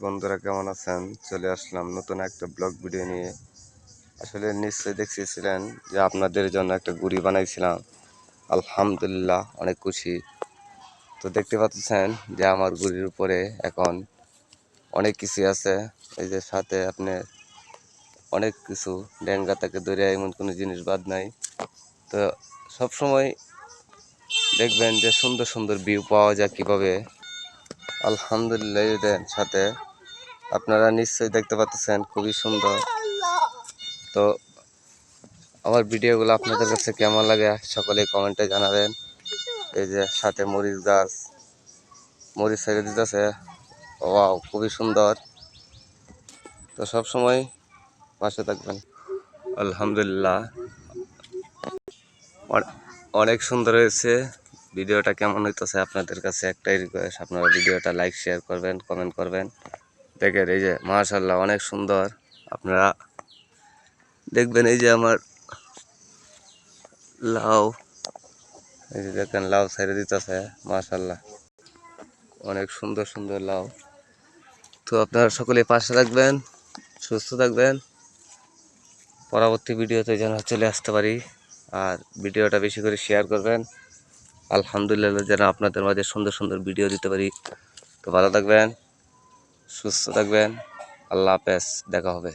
বন্ধুরা কেমন আছেন? চলে আসলাম নতুন একটা ব্লগ ভিডিও নিয়ে। আসলে নিশ্চয়ই দেখছিলেন যে আপনাদের জন্য একটা গুড়ি বানাইছিলাম। আলহামদুলিল্লাহ অনেক খুশি। তো দেখতে পাচ্ছেন যে আমার গুড়ির উপরে এখন অনেক কিছু আছে। এই যে সাথে আপনি অনেক কিছু ডেঙ্গা তাকে ধরে এমন কোনো জিনিস বাদ নাই। তো সব সময় দেখবেন যে সুন্দর সুন্দর ভিউ পাওয়া যায় কিভাবে। আলহামদুলিল্লাহ এদের সাথে আপনারা নিশ্চয়ই দেখতে পাচ্ছেন খুবই সুন্দর। তো আমার ভিডিওগুলো আপনাদের কাছে কেমন লাগে সকলেই কমেন্টে জানাবেন। এই যে সাথে মরিচ গাছ, মরিচ ছেড়ে দিতেছে, ওয়াও খুবই সুন্দর। তো সব সময় পাশে থাকবেন। আলহামদুলিল্লাহ অনেক সুন্দর হয়েছে। ভিডিওটা কেমন হইতেছে আপনাদের কাছে একটাই রিকোয়েস্ট, আপনারা ভিডিওটা লাইক শেয়ার করবেন, কমেন্ট করবেন। দেখেন এই যে মাশাআল্লাহ অনেক সুন্দর। আপনারা দেখবেন এই যে আমার লাউ, এই যে দেখেন লাউ ছেড়ে দিতেছে মাশাআল্লাহ অনেক সুন্দর সুন্দর লাউ। তো আপনারা সকলে পাশে থাকবেন, সুস্থ থাকবেন, পরবর্তী ভিডিওতে যেন চলে আসতে পারি। আর ভিডিওটা বেশি করে শেয়ার করবেন। আলহামদুলিল্লাহ যেন আপনাদের মাঝে সুন্দর সুন্দর ভিডিও দিতে পারি। তো ভালো থাকবেন, সুস্থ থাকবেন, আল্লাহ হাফেজ, দেখা হবে।